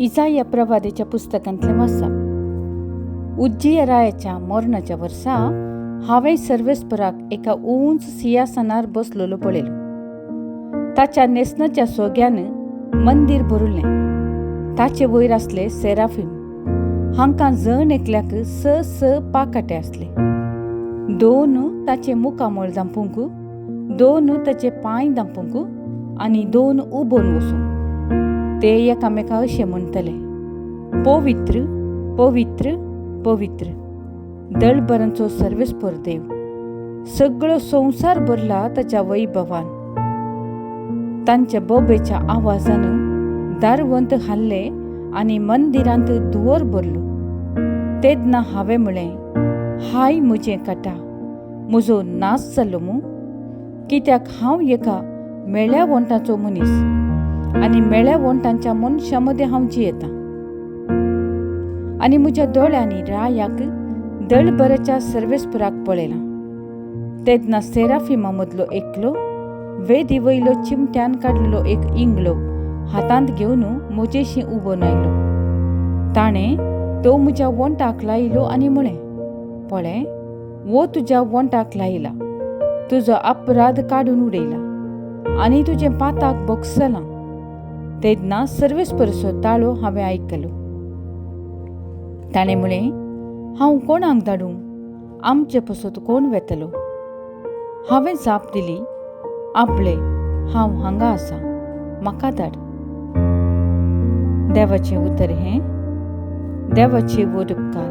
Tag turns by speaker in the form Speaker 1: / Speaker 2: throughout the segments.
Speaker 1: इसाया प्रवादीच्या पुस्तकांतले वाचप. उज्जियरायाच्या मरणाच्या वर्सा हांवें सर्वेस्पराक एका उंच सिंहासनार बसलेलो पळयलो. ताच्या नेसनाच्या सोग्यान मंदीर भरिल्लें. ताचे वयर आसले सेराफीम. हांकां जण एकल्याक स पाकाटे आसले. 2 ताचे मुखामळ दांपूंक, 2 ताचे पांय दांपूंक आनी 2 उबोन वसूंक. ते एकामेका अशें म्हणटले, पवित्र पवित्र पवित्र दळबरांचो सर्वेस्पर देव, सगळो संवसार भरला ताच्या वैभवान. तांच्या बोबेच्या आवाजान दारवंत हाल्ले आनी मंदिरांत धुंवर भरलो. तेदना हांवें म्हळें, हाय म्हजें काटा, म्हजो नाश जालो मू, कित्याक हांव एका मेळ्या वोंटाचो मनीस आनी मेळ्या वोंटांच्या मनशां मदें हांव जियेतां. आनी म्हज्या दोळ्यांनी रायाक दळबराच्या सर्वेस्पराक पळयलां. तेदना सेराफिमा मदलो एकलो वेदी वयलो चिमट्यान काडलेलो एक इंगळो हातांत घेवन म्हजेशी उबो आयलो. ताणें तो म्हज्या वोंटाक लायलो आनी म्हळें, पळय, वो तुज्या वोंटाक लायला, तुजो अपराध काडून उडयला आनी तुजें पाताक बोगसलां. तेदना सर्वेस्परचो ताळो हांवें आयकलो. ताणें म्हळें, हांव कोणाक धाडूं? आमचे पसत कोण वेतलो? हांवें जाप दिली, आपले, हांव हांगा आसा, म्हाका धाड. देवाचें उतर हें. देवाचे वड उपकार.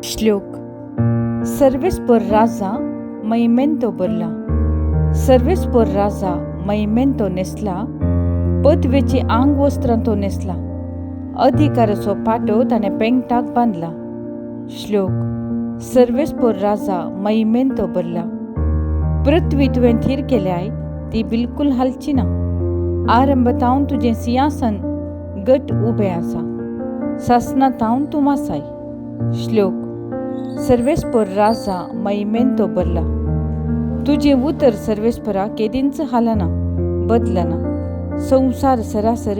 Speaker 1: श्लोक. सर्वेस्पर राजा महिमेंतो भरला, सर्वेस्पर राजा महिमेंतो नेसला, पदवेची आंग वस्त्रां तो नेसला, अधिकाराचो पाटो ताणें पेंगटाक बांदला. श्लोक. सर्वेस्पर राजा महिमेंतो भरला. पृथ्वी तुवें थीर केल्याय ती बिलकुल हालची ना. आरंभतावन तुजें सिंहासन गट उबें आसा, सासणातावन तूं मासाय. श्लोक. सर्वेस्पर राजा महिमेंतो भरला. तुजें उतर सर्वेस्परा केदींच हालना, बदलना. संवसार सरासर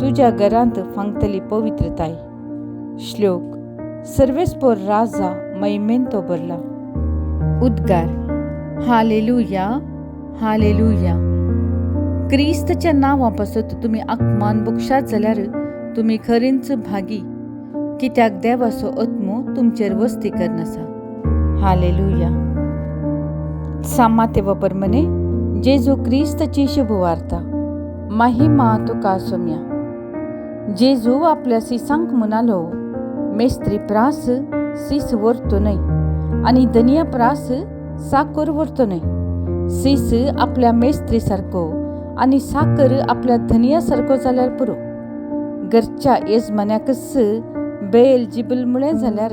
Speaker 1: तुज्या घरांत फांगतली पवित्रताय. श्लोक. सर्वेस्पर राजा महिमेंतो भरला. उद्गार. Hallelujah, hallelujah. क्रिस्तच्या नांवा पासत तुमी आत्मान बुक्षात जाल्यार तुमी खरेंच भागी, कित्याक देवाचो आत्मो तुमचेर वस्ती करन आसा. हालेलुया. सामाते वापरमने जेजू क्रिस्तची शुभवार्ता. महिमा तुका सोम्या. जेजू आपल्या सिसांक म्हणालो, मेस्त्री प्रास सीस व्हरतो न्हय आनी धनिया प्रास साकर व्हरतो न्हय. सीस आपल्या मेस्त्री सारको आनी साकर आपल्या धनिया सारको जाल्यार पुरो. घरच्या येजमान्याकच बेल जिबल म्हळें जाल्यार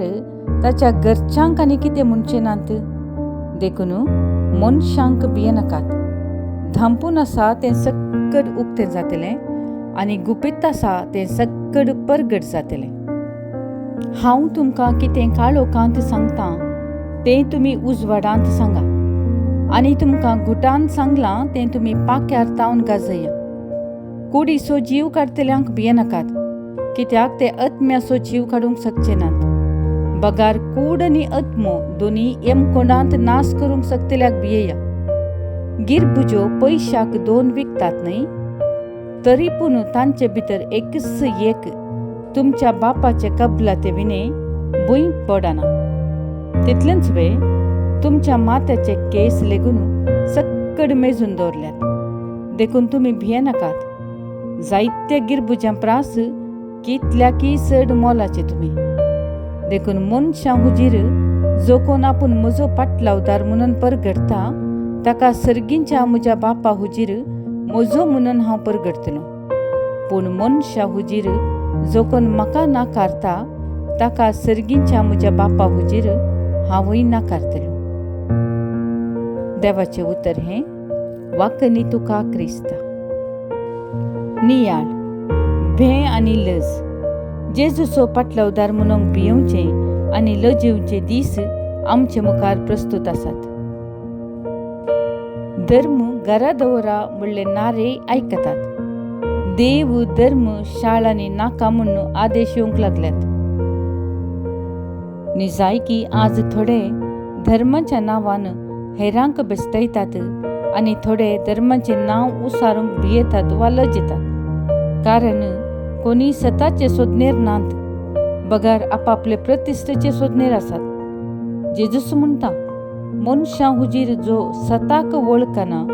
Speaker 1: ताच्या घरच्यांक आनी कितें म्हणचें नात. देखून मनशांक भियेनाकात. धांपून आसा तें सक्कड उक्तें जातलें आनी गुपीत आसा तें सक्कड परगट जातलें. हांव तुमकां कितें काळोखांत सांगतां तें तुमी उजवाडांत सांगा, आनी तुमकां घुटांत सांगलां तें तुमी पाक्यार तावन गाजया. कुडीचो जीव काडतल्यांक भियेनाकात, कित्याक ते आत्म्याचो जीव काडूंक शकचे नात. बगार कूड आनी आत्मो दोनी एमकोंडांत नाश करूंक शकतल्याक भियेया. गिरबुजो पयशाक 2 विकतात न्हय, तरी पूण तांचे भितर एकच एक तुमच्या बापाचे कबलाते विने भुंय पडना. तितलेंच वेळ तुमच्या माथ्याचे केस लेगून सक्कड मेजून दवरल्यात. देखून तुमी भियेनाकात. जायत्या गिरबुजां प्रास कितल्याकी चड मोलाचे तुमी. देखून मनशां हुजीर जो कोण आपूण म्हजो पाटलावदार म्हणून परगडता, ताका सर्गींच्या म्हज्या बापा हुजीर म्हजो म्हणून हांव परगडतलों. पूण मनशा हुजीर जो कोण म्हाका नाकारता, ताका सर्गींच्या म्हज्या बापा हुजीर हांवूय नाकारतलों. देवाचें उतर हें. वाकनी तुका क्रिस्ता. नियाळ. भें आनी लज. जेजूचो पाटलावदार म्हणून भियेवचें आनी लजेवचे दीस आमचे मुखार प्रस्तुत आसात. धर्म घरा दवरा म्हणले नारे आयकतात. देव धर्म शाळांनी नाका म्हणून आदेश येवंक लागल्यात. जाय की आज थोडे धर्माच्या नांवान हेरांक बेस्तयतात आनी थोडे धर्माचे नांव उसारूंक भियेतात वा लजेतात. कारण कोणी स्वताचे सोदनेर नात, बगार आपापले प्रतिश्ठेचे सोदनेर आसात. जेजूस म्हणटा, मनशां हुजीर जो स्वताक वळखना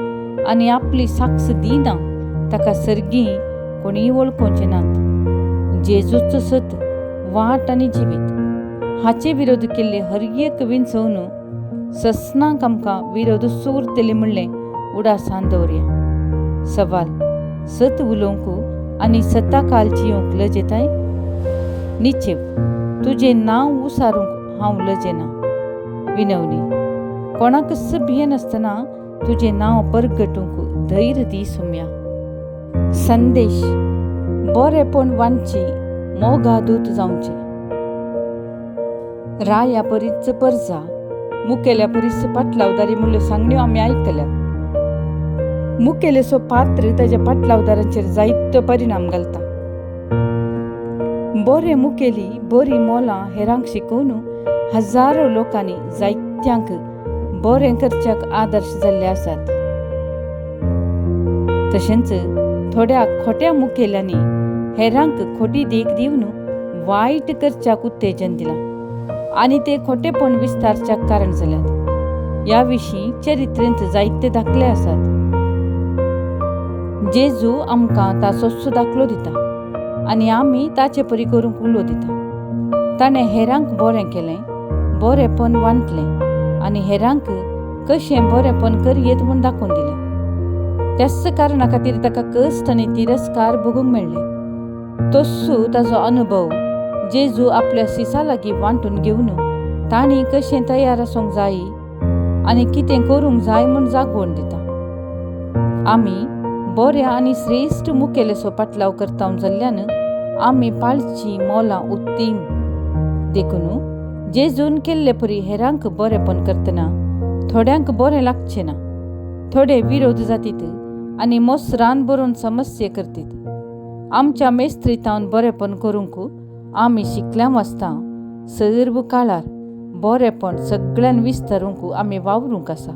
Speaker 1: आनी आपली साक्ष दिना ताका सर्गी कोणीय वळखोवचे नात. जेजूच सत, वाट आनी जिवीत हाचे विरोध केल्ले हर एक विंचवून ससनाक आमकां विरोध सुरतले म्हणलें उडासान दवरया. सवाल, सत उलोवंक आनी सता काल जियोंक लजेताय? निचेव, तुजें नांव उसारूंक हांव लजेना. विनवणी, कोणाकच भियेनासतना तुजें नांव परगटूंक धैर्य दी सोम्या. संदेश, बरेपण वांटची, मोगा दूत जावचें. राया परीच परजा, मुखेल्या परीस पाटलावदारी म्हणल्यो सांगण्यो आमी आयकल्यात. मुखेलेसो पात्र ताच्या पाटलावदारांचेर जायतो परिणाम घालता. बरे मुखेली बरी मोलां हेरांक शिकोवन हजारो लोकांनी जायत्यांक बरें करच्याक आदर्श जाल्ले आसात. तशेंच थोड्या खोट्या मुखेल्यांनी हेरांक खोटी देख दिवन वायट करच्याक उत्तेजन दिलां आनी ते खोटेपण विस्तारच्याक कारण जाल्यात. ह्या विशीं चरित्रेंत जायते दाखले आसात. जेजू आमकां ताचो दाखलो दिता आनी आमी ताचे परी करूंक उलो दिता. ताणें हेरांक बरें केलें, बरेंपण वांटलें आनी हेरांक कशें बरेंपण करयेत म्हूण दाखोवन दिलें. त्याच कारणां खातीर ताका कश्ट आनी तिरस्कार भोगूंक मेळ्ळे. तस्सो ताचो अनुभव जेजू आपल्या सिसा लागीं वांटून घेवन तांणी कशें तयार आसूंक जाय आनी कितें करूंक जाय म्हूण जागोवन दिता. आमी बऱ्या आनी श्रेश्ठ मुखेलेसो पाटलाव करतांव जाल्ल्यान आमी पाळची मोलां उत्तीम. देखून जेजून केल्ले परी हेरांक बरेंपण करतना थोड्यांक बरें लागचें ना. थोडे विरोध जातीत आनी मोसरान बरोवन समस्या करतीत. आमच्या मेस्त्रीतावन बरेंपण करूंक आमी शिकल्यां वाचता सर्व काळार बरेंपण सगळ्यान विस्तारूंक आमी वावरूंक आसा.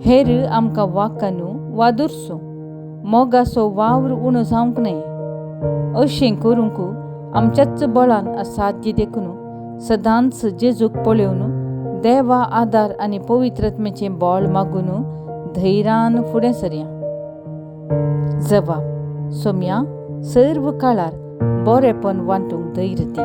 Speaker 1: हेर आमकां वाकानू वा दुरसो मोगाचो वावर उणो जावंक न्हय. अशें करूंक आमच्याच बळान असाध्य देखून सदांच जेजूक पळयोवन देवा आदार आनी पवित्रत्मेचें बळ मागून धैर्यान फुडें सरया. जबाब, सोम्या, सर्व काळार बरेंपण वांटूंक धैर्य दी.